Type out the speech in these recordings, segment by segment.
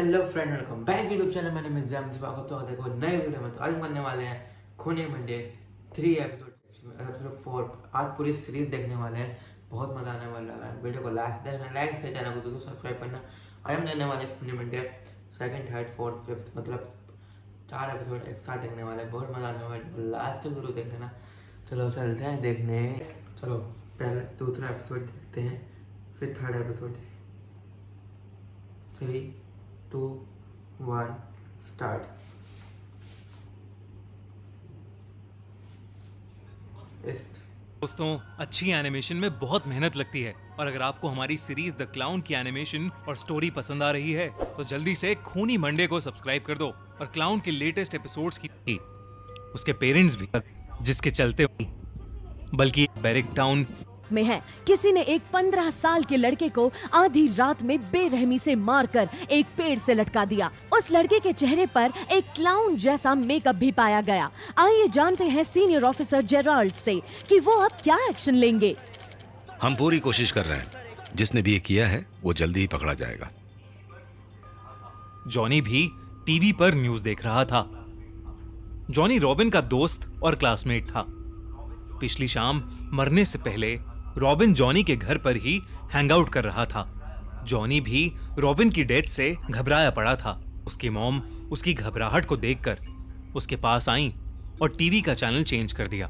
Hello friend, welcome back YouTube channel. मैंने मैं exam स्वागत है। देखो नए वीडियो में तो आज करने वाले हैं खूनी मंडे 3 एपिसोड 4। आज पूरी सीरीज देखने वाले हैं, बहुत मजा आने वाला है। वीडियो को लास्ट देखना, लाइक से चैनल को सब्सक्राइब करना। आज हम देखने वाले खूनी Monday 2nd, 3rd, 4th, 5th मतलब 4 एपिसोड एक साथ देखने वाले हैं। बहुत मजा आने वाला है, लास्ट तक जरूर देख लेना। चलो चलते हैं देखने। चलो पहले दूसरा एपिसोड देखते हैं, फिर 3rd एपिसोड। 3, 2, 1 स्टार्ट। दोस्तों, अच्छी एनिमेशन में बहुत मेहनत लगती है और अगर आपको हमारी सीरीज द क्लाउन की एनिमेशन और स्टोरी पसंद आ रही है तो जल्दी से खूनी मंडे को सब्सक्राइब कर दो और क्लाउन के लेटेस्ट एपिसोड्स की उसके पेरेंट्स भी, जिसके चलते बल्कि बैरिक टाउन में है। किसी ने एक 15 साल के लड़के को आधी रात में बेरहमी से मारकर एक पेड़ से लटका दिया। उस लड़के के चेहरे पर एक क्लाउन जैसा मेकअप भी पाया गया। आइए जानते हैं सीनियर ऑफिसर जेराल्ड से कि वो अब क्या एक्शन लेंगे। हम पूरी कोशिश कर रहे हैं। जिसने भी ये किया है वो जल्दी ही पकड़ा जाएगा। जॉनी भी टीवी पर न्यूज देख रहा था। जॉनी रॉबिन का दोस्त और क्लासमेट था। पिछली शाम मरने से पहले रॉबिन जॉनी के घर पर ही हैंगआउट कर रहा था। जॉनी भी रॉबिन की डेथ से घबराया पड़ा था। उसकी मॉम उसकी घबराहट को देखकर उसके पास आई और टीवी का चैनल चेंज कर दिया।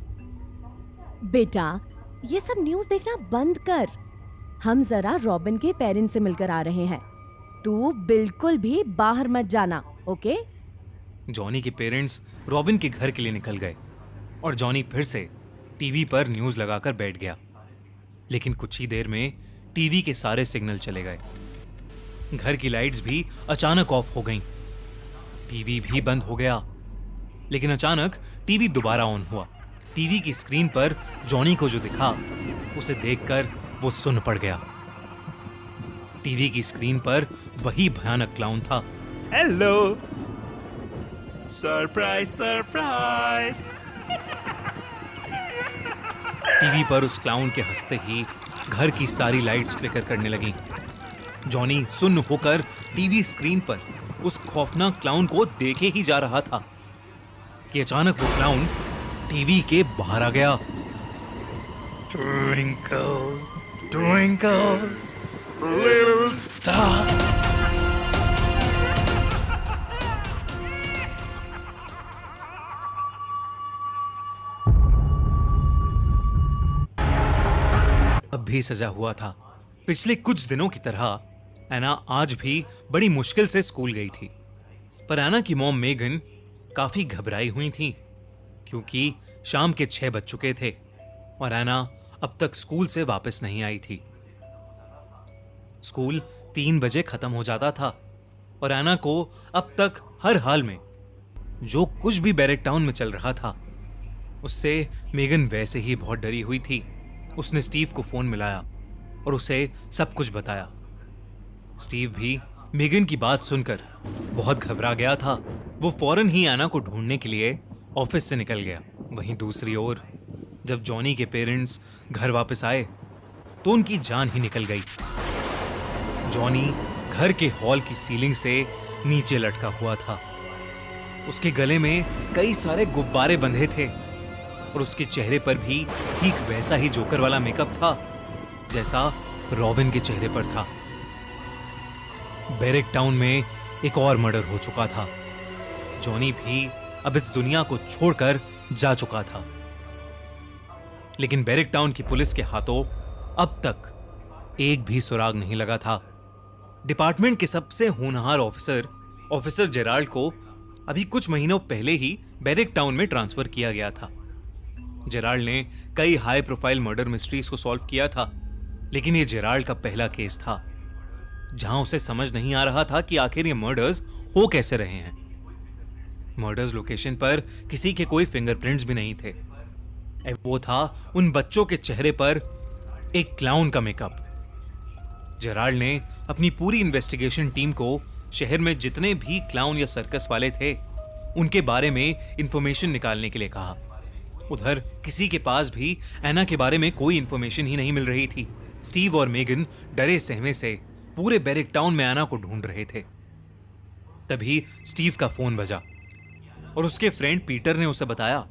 बेटा, ये सब न्यूज देखना बंद कर। हम जरा रॉबिन के पेरेंट्स से मिलकर आ रहे हैं। तू बिल्कुल भी बाहर मत जाना, ओके? जॉनी के पेरेंट्स रॉबिन के घर के लिए निकल गए और जॉनी फिर से टीवी पर न्यूज लगाकर बैठ गया। लेकिन कुछ ही देर में टीवी के सारे सिग्नल चले गए। घर की लाइट्स भी अचानक ऑफ हो गईं। टीवी भी बंद हो गया। लेकिन अचानक टीवी दोबारा ऑन हुआ। टीवी की स्क्रीन पर जॉनी को जो दिखा उसे देखकर वो सुन्न पड़ गया। टीवी की स्क्रीन पर वही भयानक क्लाउन था। Hello, surprise surprise. टीवी पर उस क्लाउन के हंसते ही घर की सारी लाइट्स फ्लिकर करने लगीं। जॉनी सुन्न होकर टीवी स्क्रीन पर उस खौफनाक क्लाउन को देखे ही जा रहा था कि अचानक वो क्लाउन टीवी के बाहर आ गया। Twinkle twinkle little star. अब भी सजा हुआ था। पिछले कुछ दिनों की तरह एना आज भी बड़ी मुश्किल से स्कूल गई थी। पर एना की मॉम मेगन काफी घबराई हुई थी क्योंकि शाम के 6 बज चुके थे और एना अब तक स्कूल से वापस नहीं आई थी। स्कूल 3 बजे खत्म हो जाता था और एना को अब तक हर हाल में जो कुछ भी बैरिक टाउन में चल रहा था उससे मेगन वैसे ही बहुत डरी हुई थी। उसने स्टीव को फोन मिलाया और उसे सब कुछ बताया। स्टीव भी मेगन की बात सुनकर बहुत घबरा गया था। वो फौरन ही एना को ढूंढने के लिए ऑफिस से निकल गया। वहीं दूसरी ओर जब जॉनी के पेरेंट्स घर वापस आए तो उनकी जान ही निकल गई। जॉनी घर के हॉल की सीलिंग से नीचे लटका हुआ था। उसके गले में कई सारे गुब्बारे बंधे थे और उसके चेहरे पर भी ठीक वैसा ही जोकर वाला मेकअप था जैसा रॉबिन के चेहरे पर था। बैरिक टाउन में एक और मर्डर हो चुका था। जॉनी भी अब इस दुनिया को छोड़कर जा चुका था। लेकिन बैरिक टाउन की पुलिस के हाथों अब तक एक भी सुराग नहीं लगा था। डिपार्टमेंट के सबसे होनहार ऑफिसर जेराल्ड को अभी कुछ महीनों पहले ही बैरिक टाउन में ट्रांसफर किया गया था। जेराल्ड ने कई हाई प्रोफाइल मर्डर मिस्ट्रीज को सॉल्व किया था, लेकिन यह जेराल्ड का पहला केस था जहां उसे समझ नहीं आ रहा था कि आखिर ये मर्डर्स हो कैसे रहे हैं। मर्डर्स लोकेशन पर किसी के कोई फिंगरप्रिंट्स भी नहीं थे। वो था उन बच्चों के चेहरे पर एक क्लाउन का मेकअप। जेराल्ड ने अपनी पूरी इन्वेस्टिगेशन टीम को शहर में जितने भी क्लाउन या सर्कस वाले थे उनके बारे में इंफॉर्मेशन निकालने के लिए कहा। उधर किसी के पास भी एना के बारे में कोई इंफॉर्मेशन ही नहीं मिल रही थी। स्टीव और मेगन डरे सहमे से पूरे बैरिक टाउन में एना को ढूंढ रहे थे। तभी स्टीव का फोन बजा और उसके फ्रेंड पीटर ने उसे बताया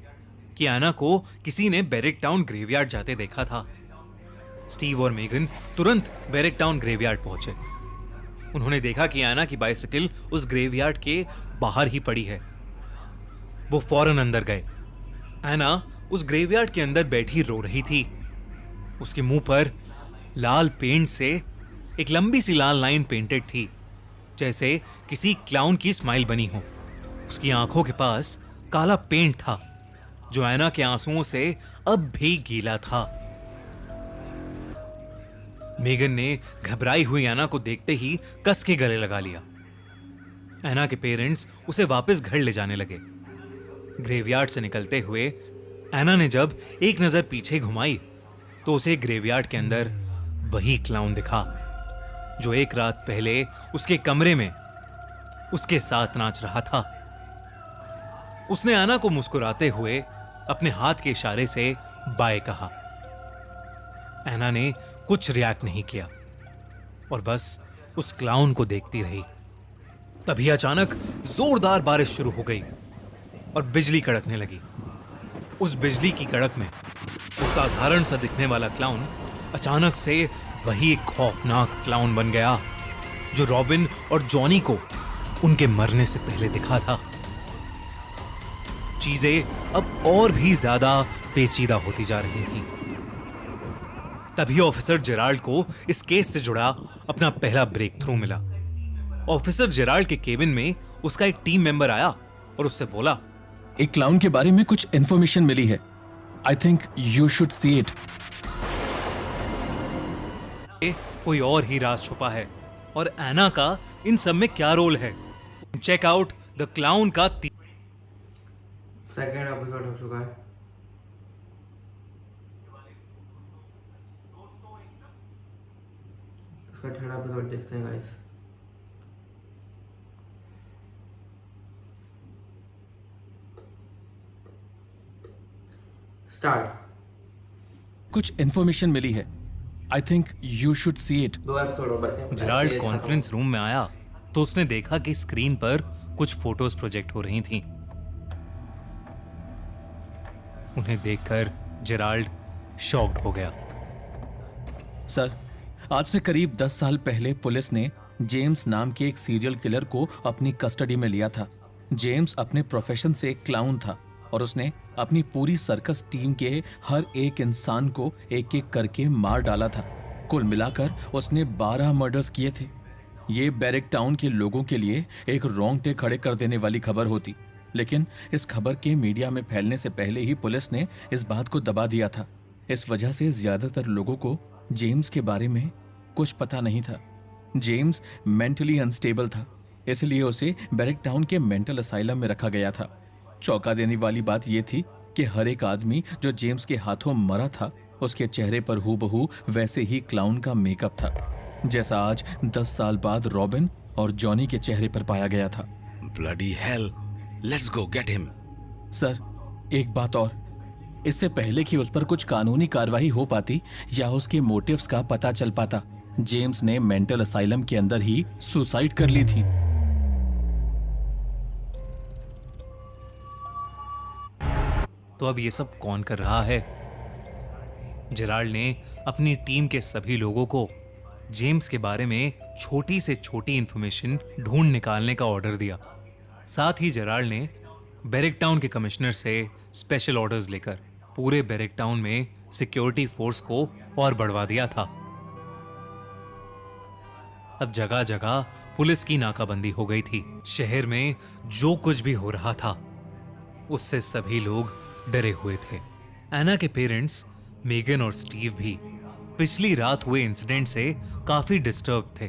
कि एना को किसी ने बेरिक टाउन ग्रेवयार्ड जाते देखा था। स्टीव और मेगन तुरंत बेरिक टाउन ग्रेवयार्ड पहुंचे। उन्होंने देखा कि एना की बाइसिकल उस ग्रेवयार्ड के बाहर ही पड़ी है। वो फौरन अंदर गए। एना उस ग्रेवयार्ड के अंदर बैठी रो रही थी। उसके मुंह पर लाल पेंट से एक लंबी सी लाल लाइन पेंटेड थी, जैसे किसी क्लाउन की स्माइल बनी हो। उसकी आंखों के पास काला पेंट था जो एना के आंसुओं से अब भी गीला था। मेगन ने घबराई हुई एना को देखते ही कस के गले लगा लिया। एना के पेरेंट्स उसे वापस घर ले जाने लगे। ग्रेवयार्ड से निकलते हुए एना ने जब एक नजर पीछे घुमाई तो उसे ग्रेवयार्ड के अंदर वही क्लाउन दिखा जो एक रात पहले उसके कमरे में उसके साथ नाच रहा था। उसने एना को मुस्कुराते हुए अपने हाथ के इशारे से बाय कहा। एना ने कुछ रिएक्ट नहीं किया और बस उस क्लाउन को देखती रही। तभी अचानक जोरदार बारिश शुरू हो गई और बिजली कड़कने लगी। उस बिजली की कड़क में वो साधारण सा दिखने वाला क्लाउन अचानक से वही एक खौफनाक क्लाउन बन गया जो रॉबिन और जॉनी को उनके मरने से पहले दिखा था। चीजें अब और भी ज्यादा पेचीदा होती जा रही थीं। तभी ऑफिसर जेराल्ड को इस केस से जुड़ा अपना पहला ब्रेक थ्रू मिला। ऑफिसर जेराल्ड के केबिन में उसका एक टीम मेंबर आया और उससे बोला, एक क्लाउन के बारे में कुछ इंफॉर्मेशन मिली है। I think you should see it. कोई और ही राज छुपा है और एना का इन सब में क्या रोल है। चेक आउट द क्लाउन का सेकेंड एपिसोड हो चुका है। इसका थर्ड एपिसोड देखते हैं गाइस। स्टार्ट। कुछ इंफॉर्मेशन मिली है। I think you should see it. 2 episode और बचे हैं। जेराल्ड कॉन्फ्रेंस रूम में आया तो उसने देखा कि स्क्रीन पर कुछ फोटोज प्रोजेक्ट हो रही थीं। उन्हें देखकर जेराल्ड शॉक्ड हो गया। सर, आज से करीब 10 साल पहले पुलिस ने जेम्स नाम के एक सीरियल किलर को अपनी कस्टडी में लिया था। जेम्स अपने प्रोफेशन से एक क्लाउन था और उसने अपनी पूरी सर्कस टीम के हर एक इंसान को एक एक करके मार डाला था। कुल मिलाकर उसने 12 मर्डर्स किए थे। ये बेरिक टाउन के लोगों के लिए एक रोंगटे खड़े कर देने वाली खबर होती, लेकिन इस खबर के मीडिया में फैलने से पहले ही पुलिस ने इस बात को दबा दिया था। इस वजह से ज्यादातर लोगों को जेम्स के बारे में कुछ पता नहीं था। जेम्स मेंटली अनस्टेबल था, इसलिए उसे बेरिक टाउन के मेंटल असाइलम में रखा गया था। चौंका देने वाली बात यह थी कि हर एक आदमी जो जेम्स के हाथों मरा था उसके चेहरे पर हूबहू वैसे ही क्लाउन का मेकअप था, जैसा आज 10 साल बाद रॉबिन और जॉनी के चेहरे पर पाया गया था। Bloody hell, let's go get him. Sir, एक बात और, इससे पहले कि उस पर कुछ कानूनी कार्रवाई हो पाती या उसके मोटिव्स का पता चल पाता, जेम्स ने मेंटल असाइलम के अंदर ही सुसाइड कर ली थी। तो अब ये सब कौन कर रहा है? जेराल्ड ने अपनी टीम के सभी लोगों को जेम्स के बारे में छोटी से छोटी इंफॉर्मेशन ढूंढ निकालने का ऑर्डर दिया। साथ ही जेराल्ड ने बेरिक टाउन के कमिश्नर से स्पेशल ऑर्डर्स लेकर पूरे बेरिक टाउन में सिक्योरिटी फोर्स को और बढ़वा दिया था। अब जगह जगह पुलिस की नाकाबंदी हो गई थी। शहर में जो कुछ भी हो रहा था उससे सभी लोग डरे हुए थे। एना के पेरेंट्स मेगन और स्टीव भी पिछली रात हुए इंसिडेंट से काफी डिस्टर्ब थे।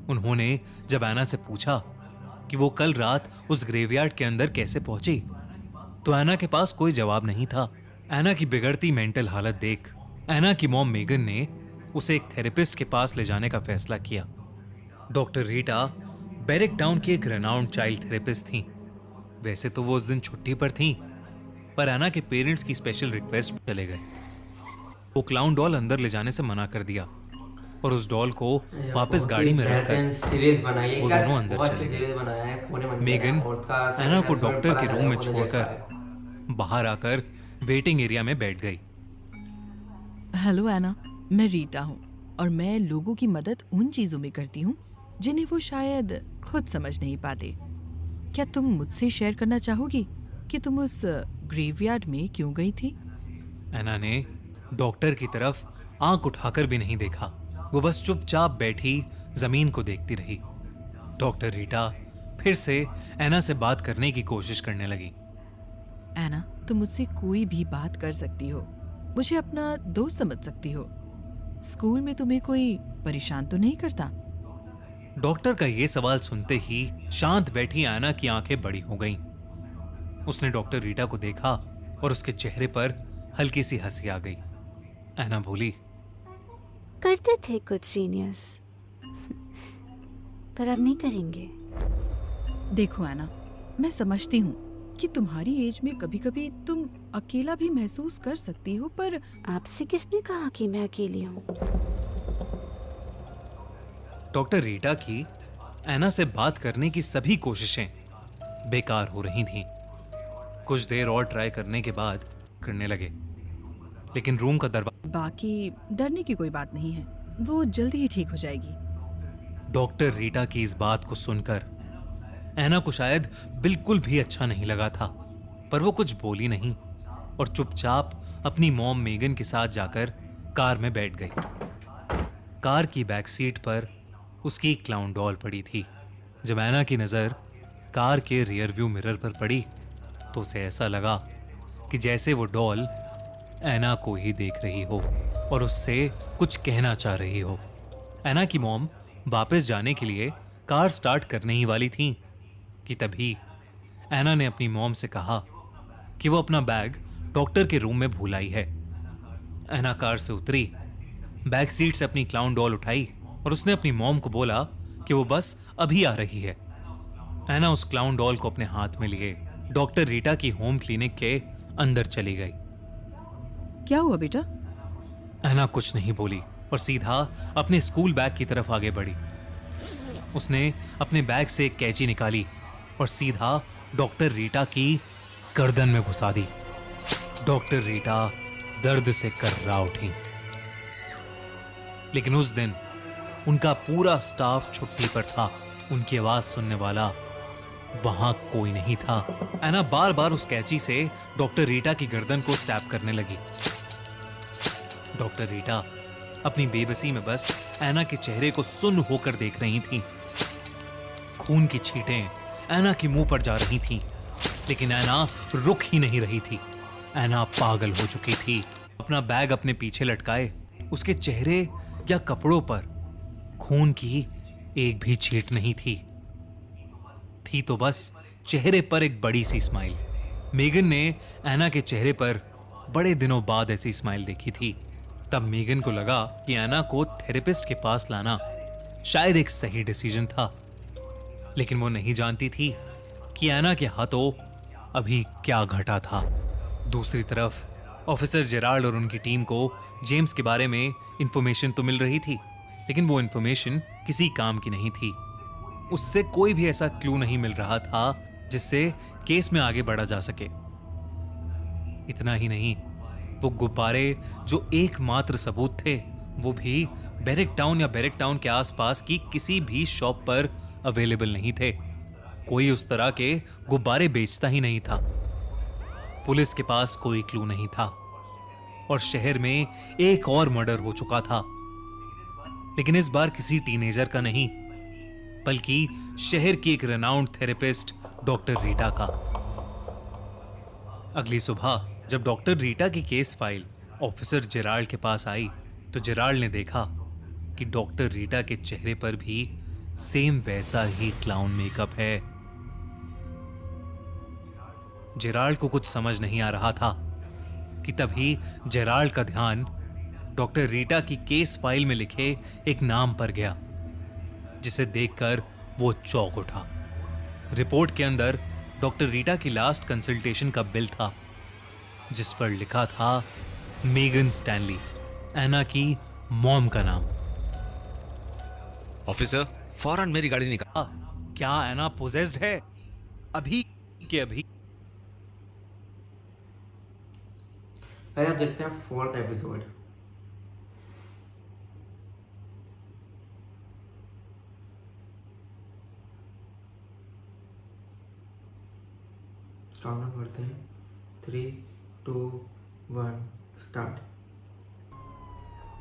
उन्होंने जब एना से पूछा कि वो कल रात उस ग्रेवयार्ड के अंदर कैसे पहुंची, तो एना के पास कोई जवाब नहीं था। एना की बिगड़ती मेंटल हालत देख एना की मॉम मेगन ने उसे एक थेरेपिस्ट के पास ले जाने का फैसला किया। डॉक्टर रीटा बेरिक टाउन की एक रेनाउंड चाइल्ड थेरेपिस्ट थी। वैसे तो वो उस दिन छुट्टी पर थी, पर एना के पेरेंट्स की स्पेशल रिक्वेस्ट चले गए। वो क्लाउन डॉल अंदर ले जाने से मना कर दिया। और उस डॉल को वापस गाड़ी में रखकर सीरीज बनाई है, वो क्या दोनों अंदर बहुत चले अच्छी गए। सीरीज बनाया है, पुणे मंदिर मेगन है, और उसका एना second को episode डॉक्टर पता के चला रूम में मुझे छोड़कर देखा है। बाहर आकर वेटिंग एरिया में बैठ गई। हेलो एना, मैं रीटा हूँ और मैं लोगों की मदद उन चीज़ों में करती हूँ जिन्हें वो शायद खुद समझ नहीं पाते। क्या तुम मुझसे शेयर करना चाहोगी कि तुम उस ग्रेवयार्ड में क्यों गई थी? एना ने डॉक्टर की तरफ आंख उठाकर भी नहीं देखा। वो बस चुपचाप बैठी जमीन को देखती रही। डॉक्टर रीटा फिर से एना से बात करने की कोशिश करने लगी। एना, तुम मुझसे कोई भी बात कर सकती हो, मुझे अपना दोस्त समझ सकती हो। स्कूल में तुम्हें कोई परेशान तो नहीं करता? डॉक्टर का ये सवाल सुनते ही शांत बैठी एना की आंखें बड़ी हो गईं। उसने डॉक्टर रीटा को देखा और उसके चेहरे पर हल्की सी हंसी आ गई। एना बोली, करते थे कुछ सीनियर्स, पर अब नहीं करेंगे। देखो एना, मैं समझती हूँ कि तुम्हारी एज में कभी कभी तुम अकेला भी महसूस कर सकती हो, पर आपसे किसने कहा कि मैं अकेली हूँ? डॉक्टर रीटा की एना से बात करने की सभी कोशिशें बेकार हो रही थीं। कुछ देर और ट्राई करने के बाद करने लगे, लेकिन रूम का दरवाजा। बाकी डरने की कोई बात नहीं है, वो जल्दी ही ठीक हो जाएगी। डॉक्टर रीटा की इस बात को सुनकर एना को शायद बिल्कुल भी अच्छा नहीं लगा था, पर वो कुछ बोली नहीं और चुपचाप अपनी मॉम मेगन के साथ जाकर कार में बैठ गई। कार की बैक सीट पर उसकी क्लाउन डॉल पड़ी थी। जब एना की नजर कार के रियर व्यू मिरर पर पड़ी तो उसे ऐसा लगा कि जैसे वो डॉल एना को ही देख रही हो और उससे कुछ कहना चाह रही हो। एना की मॉम वापस जाने के लिए कार स्टार्ट करने ही वाली थी कि तभी एना ने अपनी मॉम से कहा कि वो अपना बैग डॉक्टर के रूम में भूल आई है। एना कार से उतरी, बैक सीट से अपनी क्लाउन डॉल उठाई और उसने अपनी मॉम को बोला कि वो बस अभी आ रही है। एना उस क्लाउन डॉल को अपने हाथ में लिए डॉक्टर रीटा की होम क्लिनिक के अंदर चली गई। क्या हुआ बेटा? एना कुछ नहीं बोली और सीधा अपने स्कूल बैग की तरफ आगे बढ़ी। उसने अपने बैग से एक कैंची निकाली और सीधा डॉक्टर रीटा की गर्दन में घुसा दी। डॉक्टर रीटा दर्द से कर्रा उठी। लेकिन उस दिन उनका पूरा स्टाफ छुट्टी पर था। उनकी आवाज सुनने वाला वहां कोई नहीं था। एना बार बार उस कैंची से डॉक्टर रीटा की गर्दन को स्टैब करने लगी। डॉक्टर रीटा अपनी बेबसी में बस एना के चेहरे को सुन्न होकर देख रही थीं। खून की छींटें एना के मुंह पर जा रही थीं, लेकिन एना रुक ही नहीं रही थी। एना पागल हो चुकी थी। अपना बैग अपने पीछे लटकाए उसके चेहरे या कपड़ों पर खून की एक भी छींट नहीं थी तो बस चेहरे पर एक बड़ी सी स्माइल। मेगन ने एना के चेहरे पर बड़े दिनों बाद ऐसी स्माइल देखी थी। तब मेगन को लगा कि एना को थेरेपिस्ट के पास लाना शायद एक सही डिसीजन था, लेकिन वो नहीं जानती थी कि एना के हाथों अभी क्या घटा था। दूसरी तरफ ऑफिसर जेराल्ड और उनकी टीम को जेम्स के बारे में इंफॉर्मेशन तो मिल रही थी, लेकिन वो इंफॉर्मेशन किसी काम की नहीं थी। उससे कोई भी ऐसा क्लू नहीं मिल रहा था जिससे केस में आगे बढ़ा जा सके। इतना ही नहीं, वो गुब्बारे जो एकमात्र सबूत थे वो भी बैरिक टाउन या बैरिक टाउन के आसपास की किसी भी शॉप पर अवेलेबल नहीं थे। कोई उस तरह के गुब्बारे बेचता ही नहीं था। पुलिस के पास कोई क्लू नहीं था और शहर में एक और मर्डर हो चुका था, लेकिन इस बार किसी टीनेजर का नहीं, बल्कि शहर की एक रेनाउंड थेरेपिस्ट डॉक्टर रीटा का। अगली सुबह जब डॉक्टर रीटा की केस फाइल ऑफिसर जेराल्ड के पास आई तो जेराल्ड ने देखा कि डॉक्टर रीटा के चेहरे पर भी सेम वैसा ही क्लाउन मेकअप है। जेराल्ड को कुछ समझ नहीं आ रहा था कि तभी जेराल्ड का ध्यान डॉक्टर रीटा की केस फाइल में लिखे एक नाम पर गया, जिसे देखकर वो चौंक उठा। रिपोर्ट के अंदर डॉक्टर रीटा की लास्ट कंसल्टेशन का बिल था, जिस पर लिखा था मेगन स्टैनली, एना की मॉम का नाम। ऑफिसर, फौरन मेरी गाड़ी निकाल। क्या एना पोजेस्ड है? अभी के अभी। अरे अब देखते हैं 4th एपिसोड। काउंटडाउन करते हैं 3, 2, 1 स्टार्ट।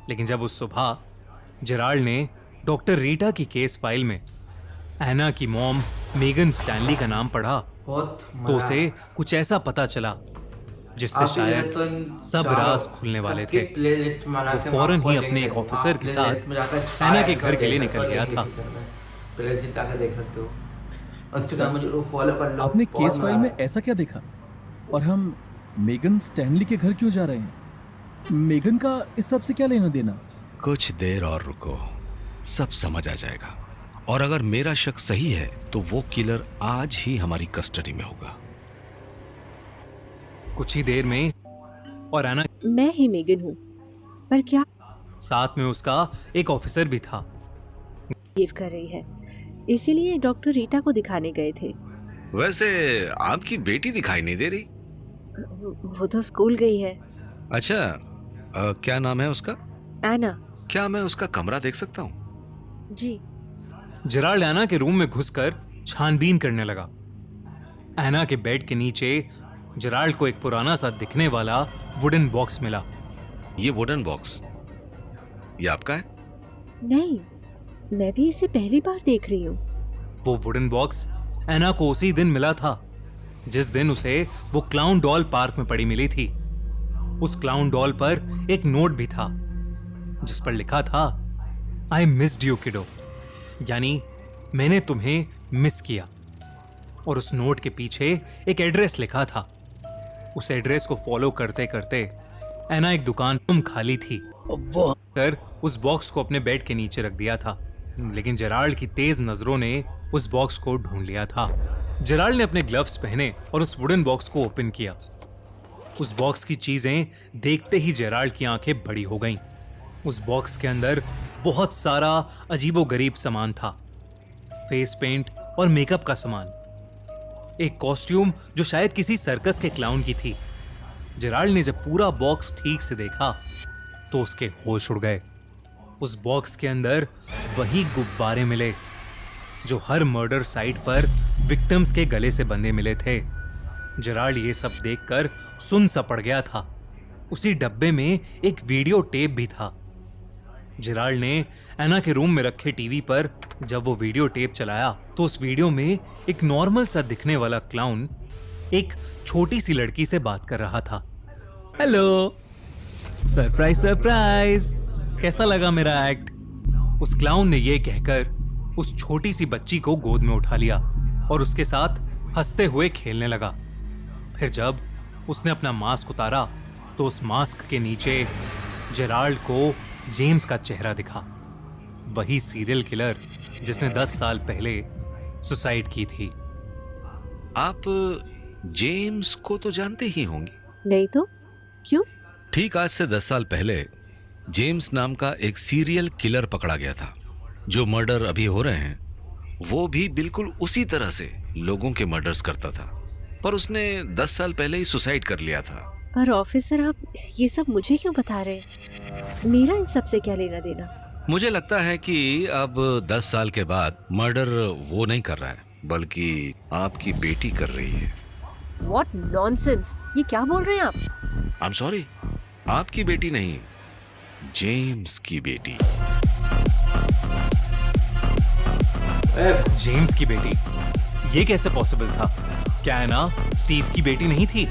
लेकिन जब उस सुबह जेराल्ड ने डॉक्टर रीटा की केस फाइल में एना की मॉम मेगन स्टैनली का नाम पढ़ा बहुत तो उसे कुछ ऐसा पता चला जिससे शायद सब राज खुलने वाले थे। वो फौरन ही अपने एक ऑफिसर के साथ एना के घर के लिए निकल गया था। प्लेलिस्ट जाकर देख सकते हो। उसके बाद मुझे वो फॉलो कर लो। आपने केस फाइल में ऐसा क्या देखा? और हम मेगन स्टैनली के घर क्यों जा रहे हैं? मेगन का इस सब से क्या लेना देना? कुछ देर और रुको, सब समझ आ जाएगा। और अगर मेरा शक सही है तो वो किलर आज ही हमारी कस्टडी में होगा। कुछ ही देर में और एना मैं ही मेगन हूँ, पर क्या साथ में उसका एक ऑफिसर भी था। बिहेव कर रही है, इसीलिए डॉक्टर रीटा को दिखाने गए थे। वैसे आपकी बेटी दिखाई नहीं दे रही। वो तो स्कूल गई है। अच्छा, क्या नाम है उसका? एना। क्या मैं उसका कमरा देख सकता हूँ? जी। जेराल्ड एना के रूम में घुसकर छानबीन करने लगा। एना के बेड के नीचे जेराल्ड को एक पुराना सा दिखने वाला वुडन बॉक्स मिला। ये वुडन बॉक्स, ये आपका है? नहीं, मैं भी इसे पहली बार देख रही हूँ। वो वुडन बॉक्स एना को उसी दिन मिला था जिस दिन उसे वो क्लाउन डॉल पार्क में पड़ी मिली थी। उस क्लाउन डॉल पर एक नोट भी था जिस पर लिखा था, आई मिस्ड यू किडो, यानी मैंने तुम्हें मिस किया। और उस नोट के पीछे एक एड्रेस लिखा था। उस एड्रेस को फॉलो करते करते एना एक दुकान खाली थी, वो कर उस बॉक्स को अपने बेड के नीचे रख दिया था। लेकिन जेराल्ड की तेज नजरों ने उस बॉक्स को ढूंढ लिया था। जेराल्ड ने अपने ग्लव्स पहने और उस वुडन बॉक्स को ओपन किया। उस बॉक्स की चीजें देखते ही जेराल्ड की आंखें बड़ी हो गईं। उस बॉक्स के अंदर बहुत सारा अजीबोगरीब सामान था। फेस पेंट और मेकअप का सामान, एक कॉस्ट्यूम जो शायद किसी सर्कस के क्लाउन की थी। जेराल्ड ने जब पूरा बॉक्स ठीक से देखा तो उसके होश उड़ गए। उस बॉक्स के अंदर वही गुब्बारे मिले जो हर मर्डर साइट पर विक्टिम्स के गले से बंधे मिले थे। जेराल्ड ये सब देखकर सुन सा पड़ गया था। उसी डब्बे में एक वीडियो टेप भी था। जेराल्ड ने एना के रूम में रखे टीवी पर जब वो वीडियो टेप चलाया तो उस वीडियो में एक नॉर्मल सा दिखने वाला क्लाउन एक छोटी सी लड़की से बात कर रहा था। हेलो, सरप्राइज सरप्राइज, कैसा लगा मेरा एक्ट? उस क्लाउन ने यह कहकर उस छोटी सी बच्ची को गोद में उठा लिया और उसके साथ हंसते हुए खेलने लगा। फिर जब उसने अपना मास्क उतारा तो उस मास्क के नीचे जेराल्ड को जेम्स का चेहरा दिखा, वही सीरियल किलर जिसने 10 साल पहले सुसाइड की थी। आप जेम्स को तो जानते ही होंगे। नहीं तो क्यों? ठीक आज से 10 साल पहले जेम्स नाम का एक सीरियल किलर पकड़ा गया था। जो मर्डर अभी हो रहे हैं वो भी बिल्कुल उसी तरह से लोगों के मर्डर्स करता था, पर उसने 10 साल पहले ही सुसाइड कर लिया था। और ऑफिसर, आप ये सब मुझे क्यों बता रहे हैं? मेरा इन सब से क्या लेना देना? मुझे लगता है कि अब 10 साल के बाद मर्डर वो नहीं कर रहा है बल्कि आपकी बेटी कर रही है। What nonsense! ये क्या बोल रहे हैं आप? I'm sorry, आपकी बेटी नहीं, जेम्स की बेटी। जेम्स की बेटी? ये कैसे पॉसिबल था? क्या एना स्टीव की बेटी नहीं थी?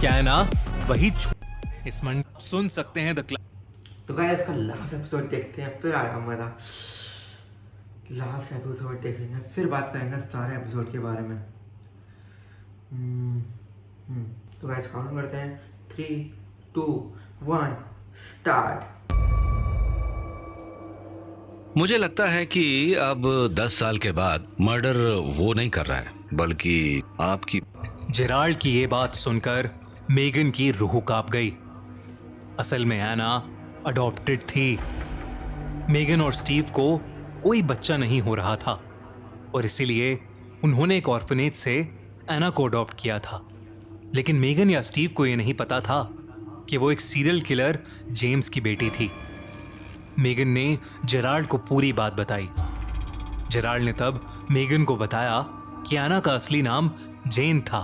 क्या एना वही इस मन सुन सकते हैं तो गाइस इसका लास्ट एपिसोड देखते हैं, फिर आएगा मजा। लास्ट एपिसोड देखेंगे, फिर बात करेंगे सारे एपिसोड के बारे में। तो गाइस काउंट करते हैं 3, 2, 1 स्टार्ट। मुझे लगता है कि अब 10 साल के बाद मर्डर वो नहीं कर रहा है बल्कि आपकी। जेराल्ड की ये बात सुनकर मेगन की रूह कांप गई। असल में एना अडॉप्टेड थी। मेगन और स्टीव को कोई बच्चा नहीं हो रहा था और इसीलिए उन्होंने एक ऑर्फनेज से एना को अडॉप्ट किया था। लेकिन मेगन या स्टीव को यह नहीं पता था कि वो एक सीरियल किलर जेम्स की बेटी थी। मेगन ने जेराल्ड को पूरी बात बताई। जेराल्ड ने तब मेगन को बताया कि एना का असली नाम जेन था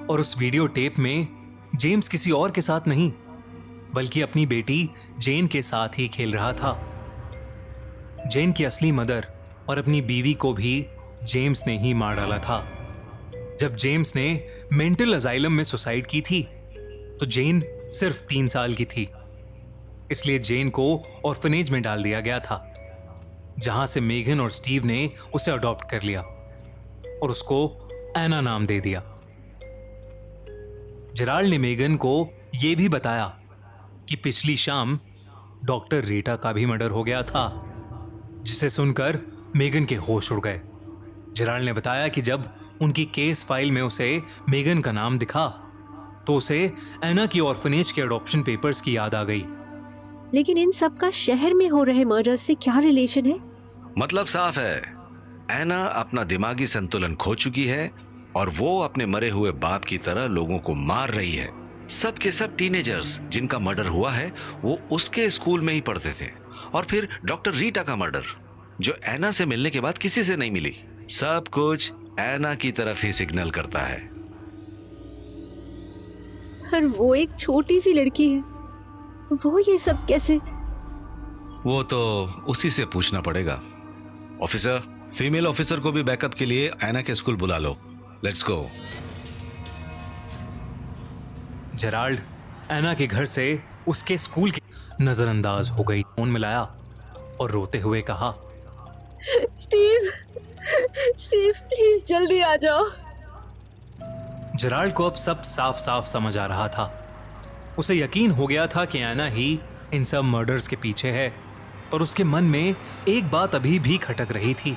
और उस वीडियो टेप में जेम्स किसी और के साथ नहीं बल्कि अपनी बेटी जेन के साथ ही खेल रहा था। जेन की असली मदर और अपनी बीवी को भी जेम्स ने ही मार डाला था। जब जेम्स ने मेंटल अजाइलम में सुसाइड की थी तो जेन सिर्फ 3 साल की थी, इसलिए जेन को ऑर्फनेज में डाल दिया गया था, जहां से मेगन और स्टीव ने उसे अडॉप्ट कर लिया और उसको एना नाम दे दिया। जेराल्ड ने मेगन को यह भी बताया कि पिछली शाम डॉक्टर रीटा का भी मर्डर हो गया था, जिसे सुनकर मेगन के होश उड़ गए। जेराल्ड ने बताया कि जब उनकी केस फाइल में उसे मेगन का नाम दिखा तो उसे एना की ऑर्फनेज के अडॉप्शन पेपर्स की याद आ गई। लेकिन इन सब का शहर में हो रहे मर्डर्स से क्या रिलेशन है? मतलब साफ है, एना अपना दिमागी संतुलन खो चुकी है और वो अपने मरे हुए बाप की तरह लोगों को मार रही है। सब के सब टीनेजर्स जिनका मर्डर हुआ है वो उसके स्कूल में ही पढ़ते थे। और फिर डॉक्टर रीटा का मर्डर जो एना से मिलने के बाद किसी से नहीं मिली। सब कुछ एना की तरफ ही सिग्नल करता है। पर वो एक छोटी सी लड़की है, वो ये सब कैसे? वो तो उसी से पूछना पड़ेगा। ऑफिसर, फीमेल ऑफिसर को भी बैकअप के लिए एना के स्कूल बुला लो। Let's go. जेराल्ड एना के घर से उसके स्कूल के नजरअंदाज हो गई। फोन मिलाया और रोते हुए कहा, स्टीव, स्टीव प्लीज जल्दी आ जाओ। जेराल्ड को अब सब साफ साफ समझ आ रहा था। उसे यकीन हो गया था कि एना ही इन सब मर्डर्स के पीछे है, और उसके मन में एक बात अभी भी खटक रही थी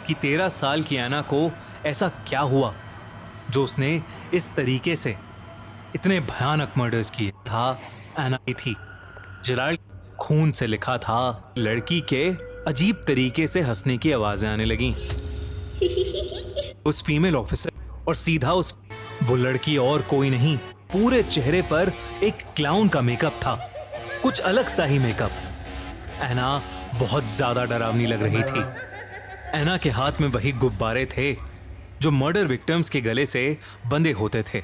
कि 13 साल की एना को ऐसा क्या हुआ जो उसने इस तरीके से इतने भयानक मर्डर्स किए। था एना ही थी। जेराल्ड खून से लिखा था। लड़की के अजीब तरीके से हंसने की आवाजें आने लगी। उस फीमेल ऑफिसर और सीधा वो लड़की और कोई नहीं, पूरे चेहरे पर एक क्लाउन का मेकअप था, कुछ अलग सा ही मेकअप। एना बहुत ज्यादा डरावनी लग रही थी। एना के हाथ में वही गुब्बारे थे जो मर्डर विक्टिम्स के गले से बंधे होते थे।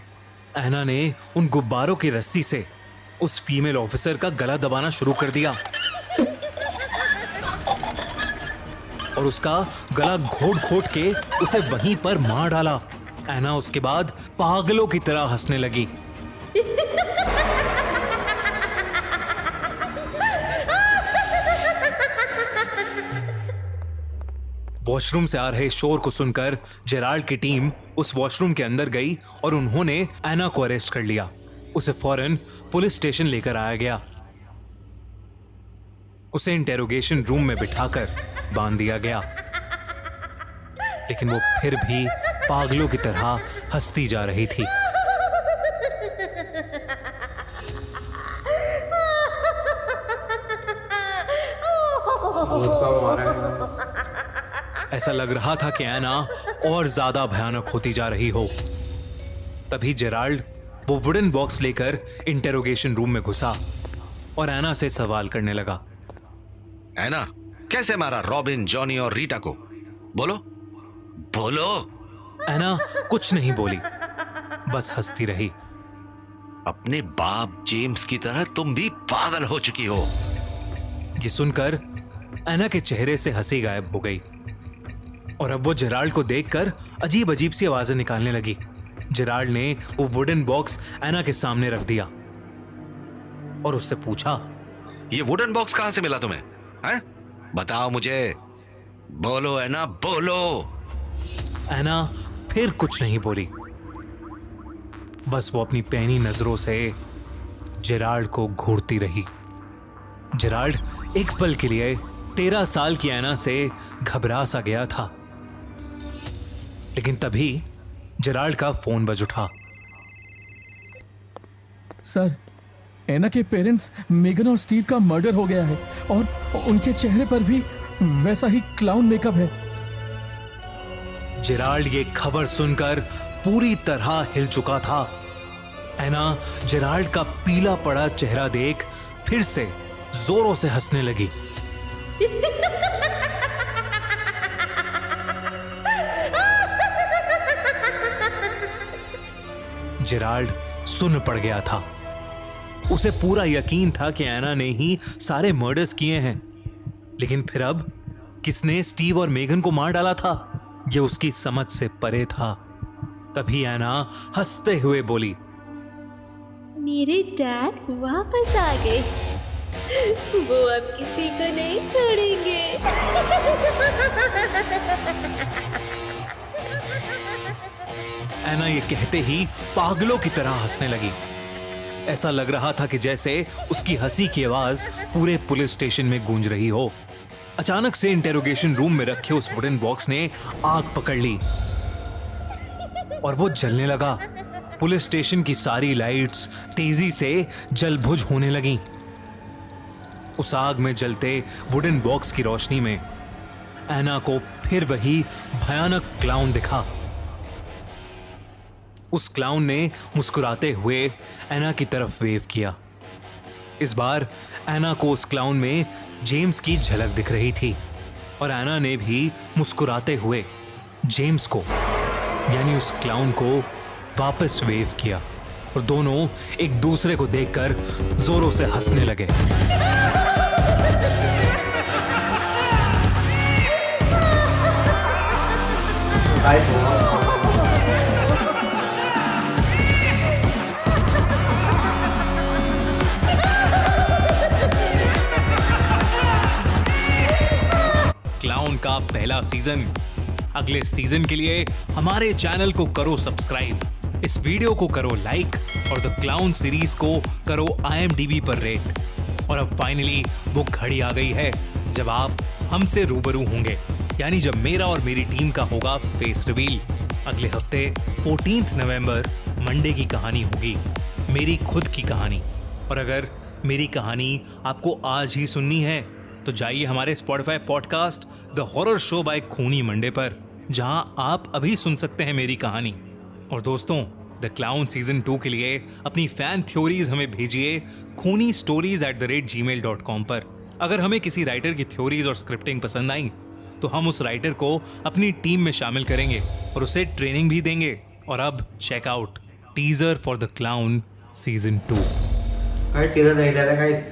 एना ने उन गुब्बारों की रस्सी से उस फीमेल ऑफिसर का गला दबाना शुरू कर दिया और उसका गला घोट घोट के उसे वहीं पर मार डाला। एना उसके बाद पागलों की तरह हंसने लगी। वॉशरूम से आ रहे शोर को सुनकर जेराल्ड की टीम उस वॉशरूम के अंदर गई और उन्होंने एना को अरेस्ट कर लिया। उसे फौरन पुलिस स्टेशन लेकर आया गया। उसे इंटेरोगेशन रूम में बिठाकर बांध दिया गया, लेकिन वो फिर भी पागलों की तरह हंसती जा रही थी। ऐसा लग रहा था कि एना और ज्यादा भयानक होती जा रही हो। तभी जेराल्ड वो वुडन बॉक्स लेकर इंटेरोगेशन रूम में घुसा और एना से सवाल करने लगा। एना, कैसे मारा रॉबिन, जॉनी और रीटा को? बोलो बोलो। एना कुछ नहीं बोली, बस हंसती रही। अपने बाप जेम्स की तरह तुम भी पागल हो चुकी हो। ये सुनकर एना के चेहरे से हंसी गायब हो गई और अब वो जेराल्ड को देखकर अजीब अजीब सी आवाजें निकालने लगी। जेराल्ड ने वो वुडन बॉक्स एना के सामने रख दिया और उससे पूछा, ये वुडन बॉक्स कहां से मिला तुम्हें? हैं? बताओ मुझे, बोलो एना, बोलो। एना फिर कुछ नहीं बोली, बस वो अपनी पैनी नजरों से जेराल्ड को घूरती रही। जेराल्ड एक पल के लिए 13 साल की एना से घबरा सा गया था, लेकिन तभी जेराल्ड का फोन बज उठा। सर, एना के पेरेंट्स मेगन और स्टीव का मर्डर हो गया है और उनके चेहरे पर भी वैसा ही क्लाउन मेकअप है। जेराल्ड ये खबर सुनकर पूरी तरह हिल चुका था। एना जेराल्ड का पीला पड़ा चेहरा देख फिर से जोरों से हंसने लगी। जेराल्ड सुन पड़ गया था। उसे पूरा यकीन था कि एना ने ही सारे मर्डर्स किए हैं, लेकिन फिर अब किसने स्टीव और मेगन को मार डाला था ये उसकी समझ से परे था। तभी एना हंसते हुए बोली, मेरे डैड वापस आ गए। वो अब किसी को नहीं छोड़ेंगे। एना ये कहते ही पागलों की तरह हंसने लगी। ऐसा लग रहा था कि जैसे उसकी हंसी की आवाज पूरे पुलिस स्टेशन में गूंज रही हो। अचानक से इंटेरोगेशन रूम में रखे उस वुडन बॉक्स ने आग पकड़ ली और वो जलने लगा। पुलिस स्टेशन की सारी लाइट्स तेजी से जल बुझ होने लगी। उस आग में जलते वुडन बॉक्स की रोशनी में एना को फिर वही भयानक क्लाउन दिखा। उस क्लाउन ने मुस्कुराते हुए एना की तरफ वेव किया। इस बार एना को उस क्लाउन में जेम्स की झलक दिख रही थी और एना ने भी मुस्कुराते हुए जेम्स को यानी उस क्लाउन को वापस वेव किया और दोनों एक दूसरे को देखकर जोरों से हंसने लगे। क्लाउन का पहला सीजन। अगले सीजन के लिए हमारे चैनल को करो सब्सक्राइब, इस वीडियो को करो लाइक और द क्लाउन सीरीज को करो IMDb पर रेट। और अब फाइनली वो घड़ी आ गई है जब आप हमसे रूबरू होंगे, यानी जब मेरा और मेरी टीम का होगा फेस रिवील। अगले हफ्ते 14 नवंबर मंडे की कहानी होगी, मेरी खुद की कहानी। और अगर मेरी कहानी आपको आज ही सुननी है तो जाइए हमारे Spotify podcast the horror show by खूनी मंडे पर, जहां आप अभी सुन सकते हैं मेरी कहानी। और दोस्तों, द क्लाउन सीजन 2 के लिए अपनी फैन थ्योरीज हमें भेजिए khoonistories@gmail.com पर। अगर हमें किसी राइटर की थ्योरीज और स्क्रिप्टिंग पसंद आई तो हम उस राइटर को अपनी टीम में शामिल करेंगे और उसे ट्रेनिंग भी देंगे। और अब checkout teaser for the clown season 2। Guys teaser देख लेते हैं गाइस।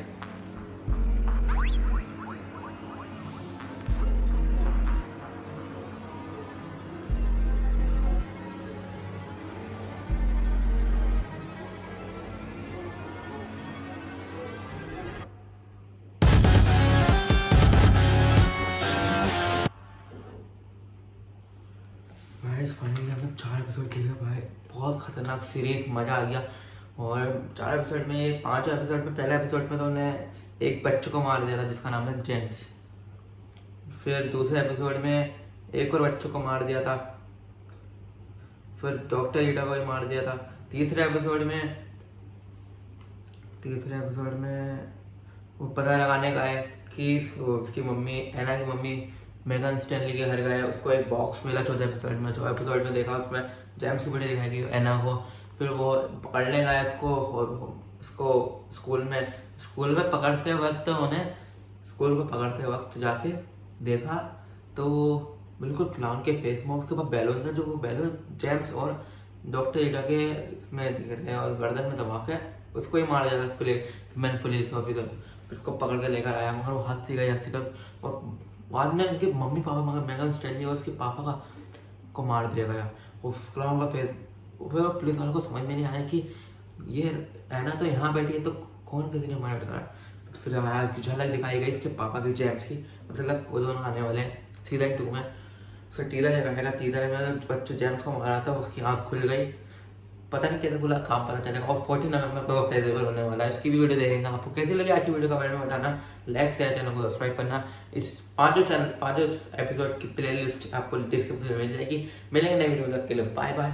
फाइनली हमने 4 एपिसोड देखा भाई, बहुत खतरनाक सीरीज, मज़ा आ गया। और 4 एपिसोड में 5 एपिसोड में पहले एपिसोड में तो उन्हें एक बच्चे को मार दिया था जिसका नाम है जेम्स। फिर दूसरे एपिसोड में एक और बच्चे को मार दिया था। फिर डॉक्टर ईटा को भी मार दिया था। तीसरे एपिसोड में वो पता लगाने का है कि उसकी मम्मी, एना की मम्मी मेगन स्टैनली के घर गए, उसको एक बॉक्स मिला चौथे एपिसोड में। जो एपिसोड में देखा उसमें जेम्स की वीडियो दिखाई गई एना को। फिर वो पकड़ने गया इसको और उसको स्कूल में पकड़ते वक्त जाके देखा तो बिल्कुल क्लाउन के फेस में उसके पास बैलून था, जो वो बैलून जेम्स और डॉक्टर ईटा के इसमें दिखे थे और गर्दन में दबा के उसको ही मार दिया था पुलिस ऑफिसर। फिर उसको पकड़ के लेकर आया, मगर वो हंसती कर और बाद में उनके मम्मी पापा मगर मेगन स्टैनली और उसके पापा को मार दिया गया। उस क्लाउन का फिर पुलिस वालों को समझ में नहीं आया कि ये एना तो यहाँ बैठी है तो कौन किसी ने मर्डर करा। फिर झलक दिखाई गई इसके पापा की, जेम्स की। मतलब वो दोनों आने वाले हैं सीजन 2 में। उसका टीजर दिखाएगा। टीजर में बच्चे जेम्स को मारा था, उसकी आँख खुल गई, पता नहीं कैसे खुला, काम पता चलेगा। और 14 नवंबर को फेजेबल होने वाला है, उसकी भी वीडियो देखेंगे। आपको कैसी लगी आज की वीडियो कमेंट में बताना, लाइक शेयर, चैनल को सब्सक्राइब करना। इस 5 एपिसोड की प्लेलिस्ट आपको डिस्क्रिप्शन में मिल जाएगी। मिलेंगे नई वीडियो तक के लिए बाय बाय।